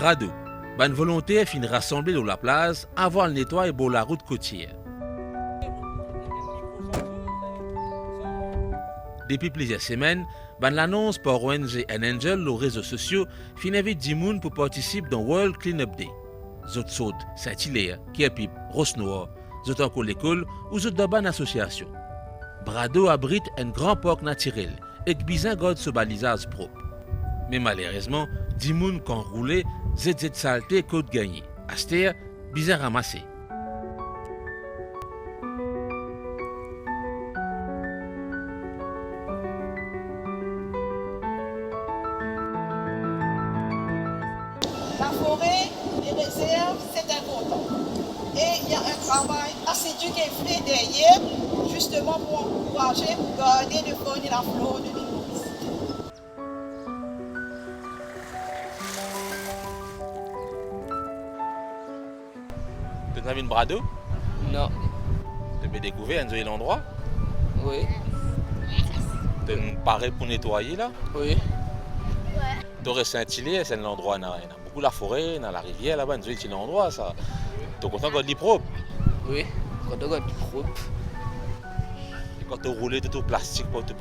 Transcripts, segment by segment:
Brado, ban volontaire fin rassemblé dans la place avant le nettoyer pour la route côtière. Depuis plusieurs semaines, ban l'annonce par ONG and Angel aux réseaux sociaux fin invite 10 moun pour participer dans World Cleanup Day. Zot saute Saint-Hilaire, Kierpip, Rosnoir, zot encore l'école ou zot dans ban association. Brado abrite un grand parc naturel et bizarre garde ce balisage propre. Mais malheureusement, 10 moun quand roulé, ZZ saleté côte gagné. Aster, bizarre ramassé. La forêt, les réserves, c'est important. Et il y a un travail assidu qui est fait derrière, justement pour encourager, pour garder le faune et la flore de l'île Maurice. Tu as vu une Brado? Non. Tu as découvert un endroit? Oui. Tu pareil pour nettoyer là? Oui. Tu aurais Saint-Hilaire, c'est l'endroit, il y a beaucoup la forêt, dans la rivière là-bas, c'est l'endroit ça. Tu es content quand tu es propre? Oui. Quand on est propre. Et quand tu roules tout au plastique partout,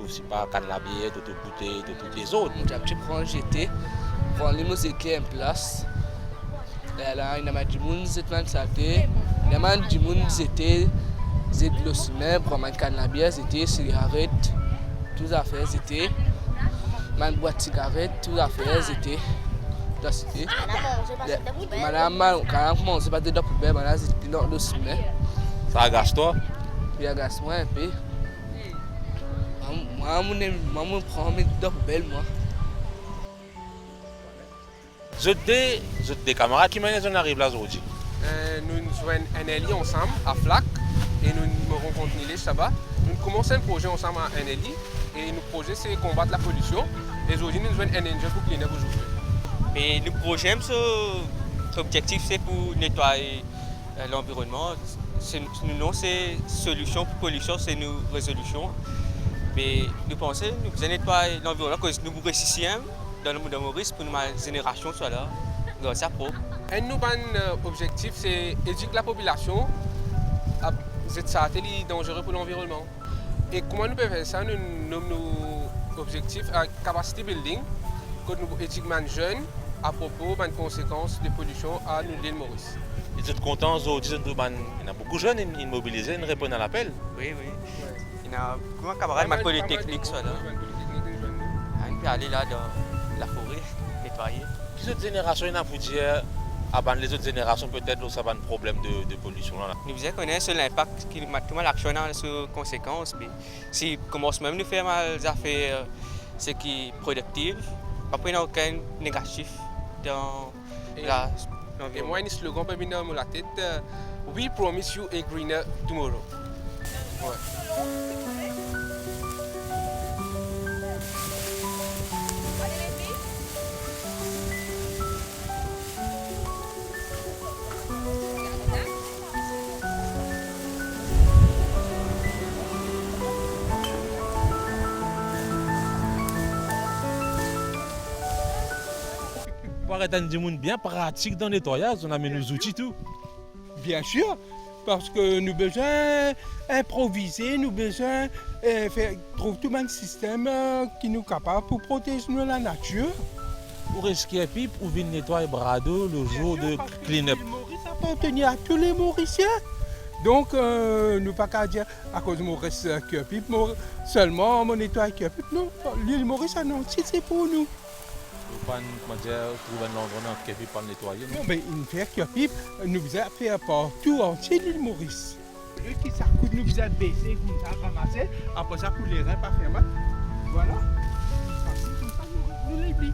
c'est pas canne la bière, tout bouteille, toutes les autres. Tu prends GT, prends les musiques en place. Là, il y a des gens qui sont saltés. Il y a des gens qui sont de l'eau semaine, prends une canne la bière, c'était cigarette, tout à fait, c'était. Man boîte de cigarette, tout à fait, c'était. Madame, quand on commence à faire poubelle, madame, c'était dans l'eau semaine. Ça agace toi? Puis agace moi un peu. Moi, je prends mes poubelles, moi. Je des camarades qui m'ont arrivé là aujourd'hui. Nous jouons NLI ensemble à FLAC et nous me rencontrons Nilesh là-bas. Nous commençons un projet ensemble à NLI et notre projet c'est combattre la pollution. Et aujourd'hui nous jouons un NNG pour cleaner aujourd'hui. Mais le projet, l'objectif c'est pour nettoyer l'environnement. Nous, c'est solution pour pollution, c'est nos résolutions. Mais nous pensons nous devons nettoyer l'environnement parce que nous réussissons dans le monde de Maurice pour notre génération soit là, dans sa propre. Un nouvel objectif c'est éduquer la population à cette satellite dangereux pour l'environnement. Et comment nous pouvons faire ça? Nous nommons nos objectifs à capacity building, que nous éduquons les jeunes à propos des conséquences de pollution à l'île Maurice. Ils sont contents aujourd'hui, il y a beaucoup de jeunes immobilisés, ils répondent à l'appel. Oui. Il y a beaucoup de camarades de polytechnique soit là. On peut aller là dans la forêt, nettoyer. Les autres générations, il y a pour dire, les autres générations peut-être ça va un problème de pollution là. Nous devons connaître l'impact que l'action a sur les conséquences. Mais si on commence même à faire des affaires ce qui est productif, après il n'y a aucun négatif dans l'environnement. Et moi, un slogan peut venir dans la tête, We promise you a greener tomorrow. Ouais. Pour être un monde bien pratique dans le nettoyage, on a mis nos outils tout. Bien sûr, parce que nous avons besoin d'improviser, nous avons besoin de trouver tout un système qui nous est capable pour protéger la nature. Pour risquer pipe, ou venir nettoyer Brado le jour de clean-up. L'île Maurice appartenait à tous les Mauriciens. Donc, nous ne pouvons pas dire à cause de Maurice que pipe, seulement on nettoie que pipe. Non, l'île Maurice en entier, c'est pour nous. Vous ne pouvez pas trouver un endroit dans lequel pour nettoyer. Non, mais une faire que pipe, nous avons fait partout entier l'île Maurice. Le qui s'accoute, nous avons baissé, nous avons ramassé, après ça, pour les reins, pas faire mal. Voilà. Comme ça, nous les plis.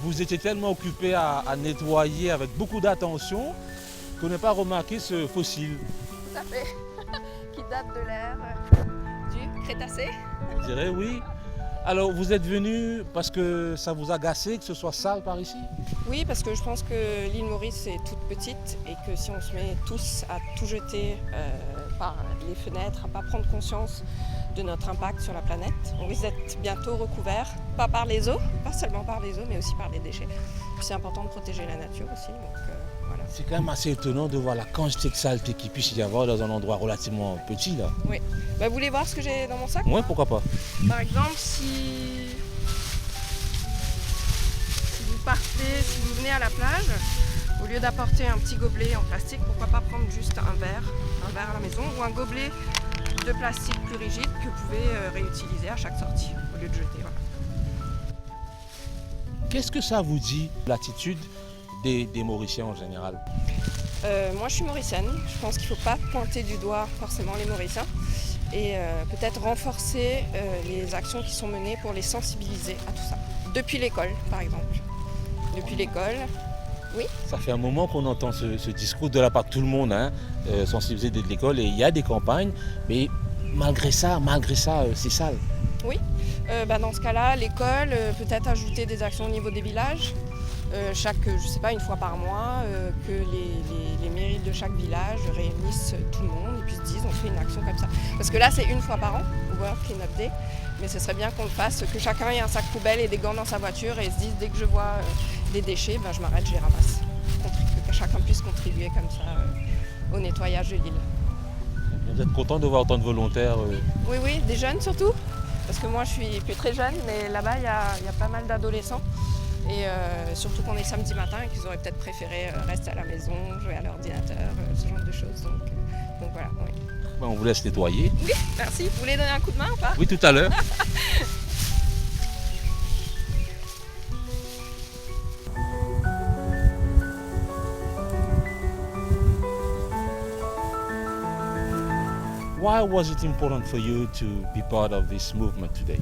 Vous étiez tellement occupé à nettoyer avec beaucoup d'attention qu'on n'a pas remarqué ce fossile. Tout à fait, qui date de l'ère du Crétacé. Je dirais oui. Alors vous êtes venu parce que ça vous a agacé que ce soit sale par ici? Oui, parce que je pense que l'île Maurice est toute petite et que si on se met tous à tout jeter par les fenêtres, à ne pas prendre conscience de notre impact sur la planète, on risque d'être bientôt recouvert, pas par les eaux, pas seulement par les eaux, mais aussi par les déchets. C'est important de protéger la nature aussi, donc voilà. C'est quand même assez étonnant de voir la quantité de saleté qu'il puisse y avoir dans un endroit relativement petit là. Oui. Bah, vous voulez voir ce que j'ai dans mon sac? Ouais, pourquoi pas. Par exemple, si vous venez à la plage, au lieu d'apporter un petit gobelet en plastique, pourquoi pas prendre juste un verre à la maison ou un gobelet de plastique plus rigide que vous pouvez réutiliser à chaque sortie au lieu de jeter. Voilà. Qu'est-ce que ça vous dit, l'attitude des Mauriciens en général? Moi je suis mauricienne, je pense qu'il ne faut pas pointer du doigt forcément les Mauriciens et peut-être renforcer les actions qui sont menées pour les sensibiliser à tout ça. Depuis l'école par exemple. Depuis l'école, oui. Ça fait un moment qu'on entend ce discours de la part de tout le monde, hein, sensibiliser dès l'école, et il y a des campagnes, mais malgré ça, c'est sale. Oui, dans ce cas-là, l'école peut-être ajouter des actions au niveau des villages, je sais pas, une fois par mois, que les mairies de chaque village réunissent tout le monde et puis se disent on fait une action comme ça. Parce que là c'est une fois par an, World Cleanup Day, mais ce serait bien qu'on le fasse, que chacun ait un sac poubelle et des gants dans sa voiture et se dise dès que je vois des déchets, je m'arrête, je les ramasse. Que chacun puisse contribuer comme ça au nettoyage de l'île. Vous êtes content de voir autant de volontaires? Oui, des jeunes surtout, parce que moi je suis plus très jeune, mais là-bas il y a pas mal d'adolescents. Et surtout qu'on est samedi matin et qu'ils auraient peut-être préféré rester à la maison, jouer à l'ordinateur, ce genre de choses. Donc voilà, oui. On vous laisse nettoyer. Oui, merci. Vous voulez donner un coup de main ou pas? Oui, tout à l'heure. Why was it important for you to be part of this movement today?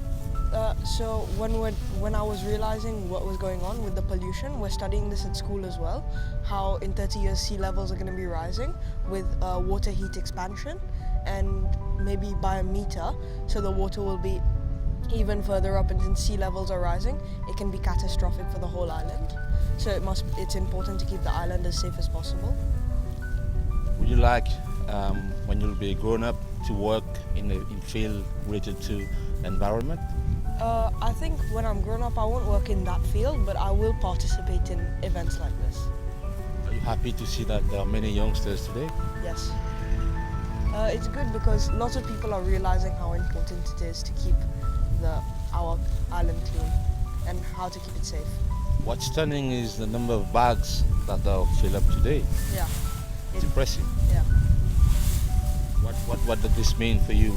So when I was realizing what was going on with the pollution, we're studying this at school as well, how in 30 years sea levels are going to be rising with water heat expansion, and maybe by a meter, so the water will be even further up, and since sea levels are rising, it can be catastrophic for the whole island. So it's important to keep the island as safe as possible. Would you like, when you'll be grown up, to work in field related to environment? I think when I'm grown up I won't work in that field, but I will participate in events like this. Are you happy to see that there are many youngsters today? Yes. It's good because lots of people are realizing how important it is to keep our island clean and how to keep it safe. What's stunning is the number of bags that are filled up today. Yeah. It's impressive. Yeah. What does this mean for you?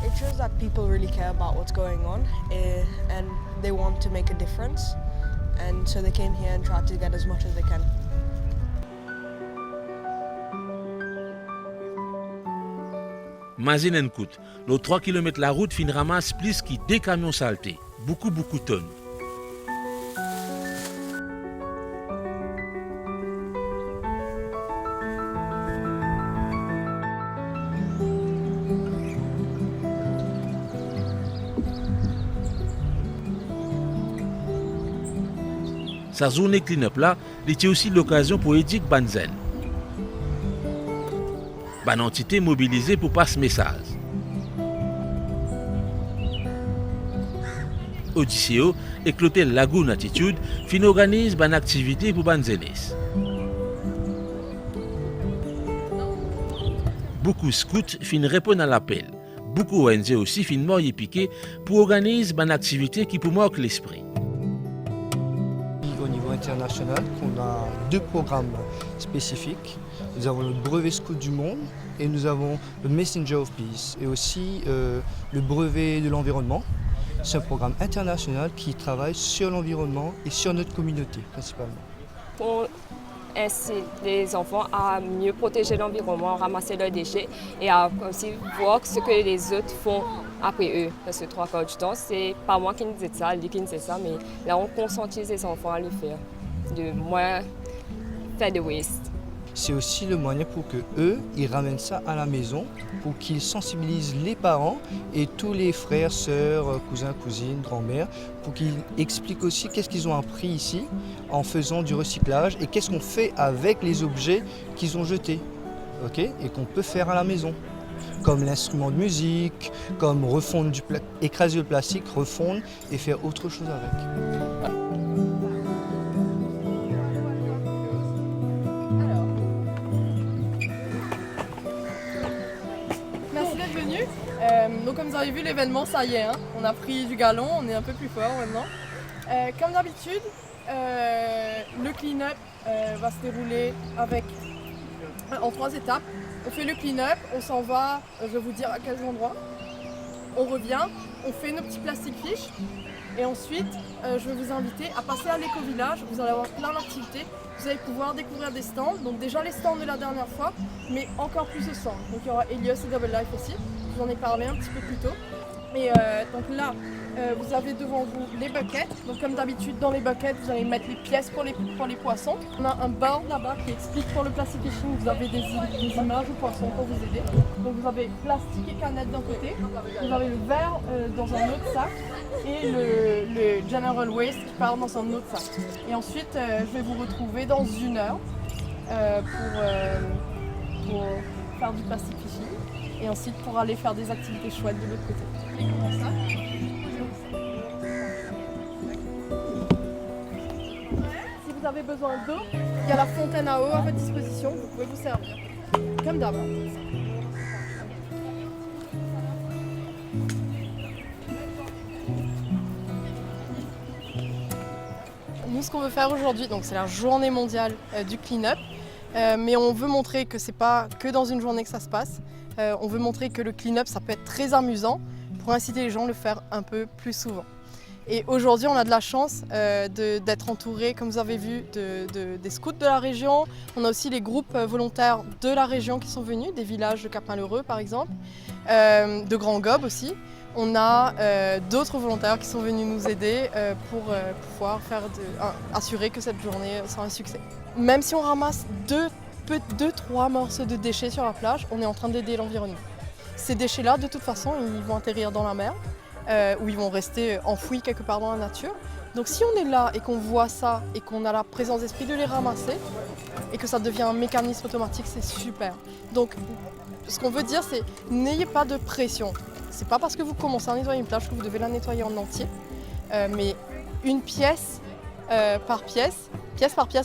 It shows that people really care about what's going on and they want to make a difference, and so they came here and tried to get as much as they can. Mazin Nkout, le 3 km la route fin ramasse plus que 2 camions saletés. Beaucoup de tonnes. Sa journée clean-up là, était aussi l'occasion pour Edic Banzen. Ban entité mobilisée pour passer message. Odysseo et Clotel Lagoon Attitude fin organise ban activité pour Banzenes. Beaucoup scouts fin répondre à l'appel. Beaucoup ONG aussi fin mort y piqué pour organiser ban activité qui pour marquer l'esprit. Au niveau international, on a 2 programmes spécifiques. Nous avons le brevet scout du monde et nous avons le Messenger of Peace et aussi le brevet de l'environnement. C'est un programme international qui travaille sur l'environnement et sur notre communauté principalement. Pour incite les enfants à mieux protéger l'environnement, ramasser leurs déchets et à aussi voir ce que les autres font après eux. Parce que 3/4 du temps, c'est pas moi qui me dis ça, lui qui me dit ça, mais là on conscientise les enfants à le faire, de moins faire de waste. C'est aussi le moyen pour que eux, ils ramènent ça à la maison, pour qu'ils sensibilisent les parents et tous les frères, sœurs, cousins, cousines, grand-mères, pour qu'ils expliquent aussi qu'est-ce qu'ils ont appris ici en faisant du recyclage et qu'est-ce qu'on fait avec les objets qu'ils ont jetés, ok, et qu'on peut faire à la maison. Comme l'instrument de musique, comme refondre écraser le plastique, refondre et faire autre chose avec. Merci d'être venu. Donc comme vous avez vu, l'événement, ça y est, hein, on a pris du galon, on est un peu plus fort maintenant. Comme d'habitude, le clean-up va se dérouler en 3 étapes. On fait le clean-up, on s'en va, je vais vous dire à quels endroits. On revient, on fait nos petits plastic fish et ensuite je vais vous inviter à passer à l'éco-village. Vous allez avoir plein d'activités, vous allez pouvoir découvrir des stands, donc déjà les stands de la dernière fois, mais encore plus de stands. Donc il y aura Helios et Double Life aussi, je vous en ai parlé un petit peu plus tôt. Et donc là, vous avez devant vous les buckets. Donc comme d'habitude, dans les buckets, vous allez mettre les pièces pour les poissons. On a un board là-bas qui explique pour le plastic fishing. Vous avez des images aux poissons pour vous aider. Donc vous avez plastique et canettes d'un côté. Vous avez le verre dans un autre sac. Et le general waste qui part dans un autre sac. Et ensuite, je vais vous retrouver dans 1 heure pour faire du plastic fishing. Et ensuite pour aller faire des activités chouettes de l'autre côté. Et comment ça ? Si vous avez besoin d'eau, il y a la fontaine à eau à votre disposition, vous pouvez vous servir. Comme d'hab. Nous, ce qu'on veut faire aujourd'hui, donc c'est la journée mondiale du clean-up, mais on veut montrer que c'est pas que dans une journée que ça se passe. On veut montrer que le clean-up, ça peut être très amusant pour inciter les gens à le faire un peu plus souvent. Et aujourd'hui, on a de la chance d'être entouré, comme vous avez vu, des scouts de la région. On a aussi les groupes volontaires de la région qui sont venus, des villages de Cap-Malheureux par exemple, de Grand Gobe aussi. On a d'autres volontaires qui sont venus nous aider pour pouvoir assurer que cette journée sera un succès. Même si on ramasse 2-3 morceaux de déchets sur la plage, on est en train d'aider l'environnement. Ces déchets-là, de toute façon, ils vont atterrir dans la mer ou ils vont rester enfouis quelque part dans la nature. Donc si on est là et qu'on voit ça et qu'on a la présence d'esprit de les ramasser et que ça devient un mécanisme automatique, c'est super. Donc ce qu'on veut dire, c'est n'ayez pas de pression. C'est pas parce que vous commencez à nettoyer une plage que vous devez la nettoyer en entier, mais une pièce par pièce,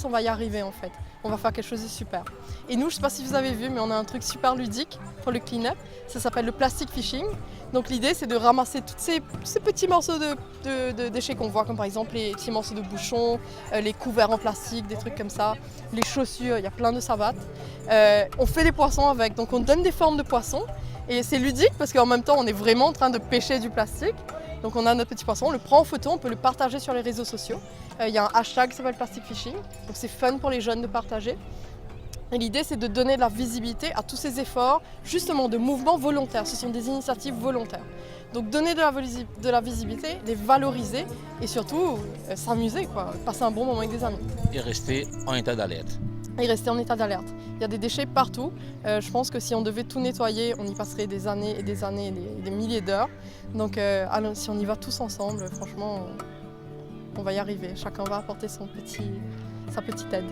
on va y arriver en fait. On va faire quelque chose de super. Et nous, je ne sais pas si vous avez vu, mais on a un truc super ludique pour le clean-up. Ça s'appelle le plastic fishing. Donc l'idée, c'est de ramasser tous ces petits morceaux de déchets qu'on voit, comme par exemple les petits morceaux de bouchons, les couverts en plastique, des trucs comme ça, les chaussures, il y a plein de savates. On fait des poissons avec, donc on donne des formes de poissons. Et c'est ludique parce qu'en même temps, on est vraiment en train de pêcher du plastique. Donc on a notre petit poisson, on le prend en photo, on peut le partager sur les réseaux sociaux. Il y a un hashtag qui s'appelle Plastic Fishing, donc c'est fun pour les jeunes de partager. Et l'idée, c'est de donner de la visibilité à tous ces efforts, justement de mouvements volontaires. Ce sont des initiatives volontaires. Donc donner de la visibilité, les valoriser et surtout s'amuser, passer un bon moment avec des amis. Et rester en état d'alerte. Et rester en état d'alerte. Il y a des déchets partout. Je pense que si on devait tout nettoyer, on y passerait des années et des années et des milliers d'heures. Donc si on y va tous ensemble, franchement, on va y arriver. Chacun va apporter sa petite aide.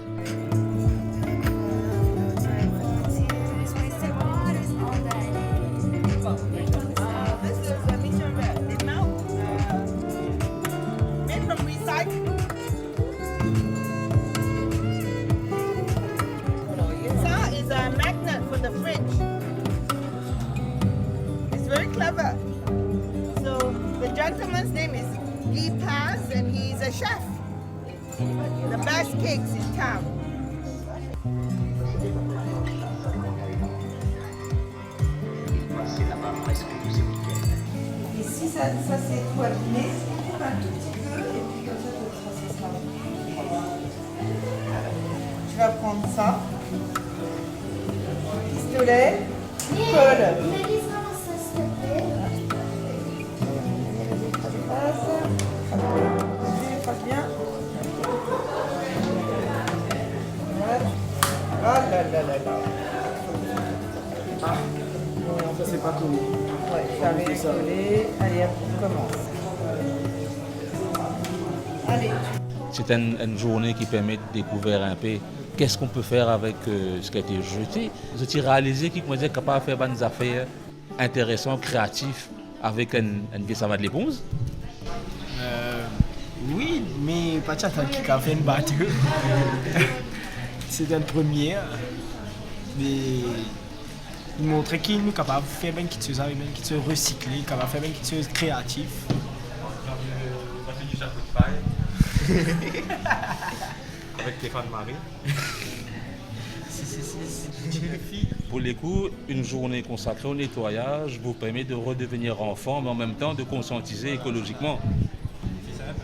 So the gentleman's name is Guy Paz and he's a chef. The best cakes in town. Ici ça c'est tout abîmé, c'est tout un tout petit peu et puis comme ça tu vas tracer ça. vas prendre ça. Pistolet, colle. Passe bien. Voilà. Ah là là là là. Ah, non, ça c'est pas collé. Ouais, ça va coller. Allez, hop, on commence. Allez. C'est une journée qui permet de découvrir un peu qu'est-ce qu'on peut faire avec ce qui a été jeté. Je suis réalisé qu'il est capable de faire des affaires intéressantes, créatives, avec une savate de l'éponge. Oui, mais pas de qui a fait une batteuse. C'est une première. Mais il montrait qu'il est capable de faire quelque chose avec quelque chose recyclé, capable de faire quelque chose de créatif. Avec Stéphane Marie. Pour les coups, une journée consacrée au nettoyage vous permet de redevenir enfant, mais en même temps de conscientiser écologiquement. C'est ça, ouais.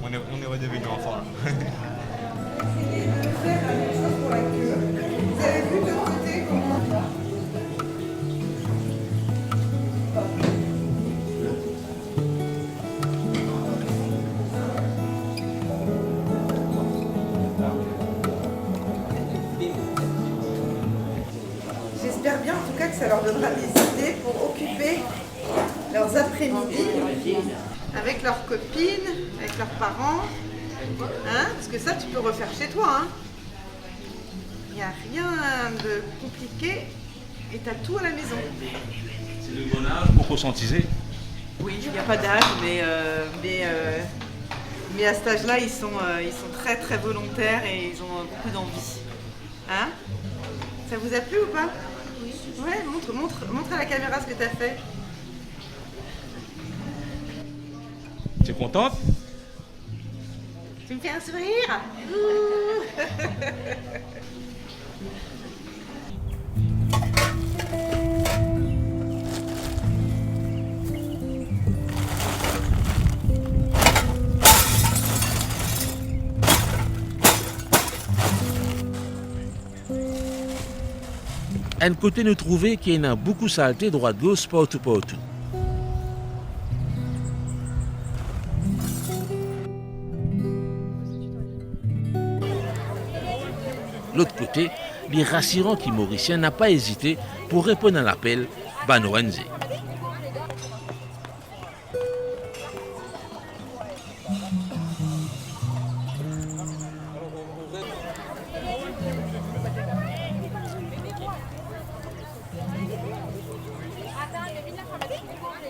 On est redevenu enfant là. Vous avez vu de l'autre côté comment? J'espère bien en tout cas que ça leur donnera des idées pour occuper leurs après-midi avec leurs copines, avec leurs parents. Hein? Parce que ça, tu peux refaire chez toi. Hein? Il n'y a rien de compliqué et tu as tout à la maison. C'est le bon âge pour conscientiser. Oui, il n'y a pas d'âge, mais à cet âge-là, ils sont très très volontaires et ils ont beaucoup d'envie. Hein? Ça vous a plu ou pas? Oui. Ouais, montre à la caméra ce que tu as fait. Tu es contente? Tu me fais un sourire? Ouh. Un côté nous trouver qu'il y en a beaucoup saleté droite gauche partout. L'autre côté, les rassurants qui Mauricien n'a pas hésité pour répondre à l'appel Banoenze.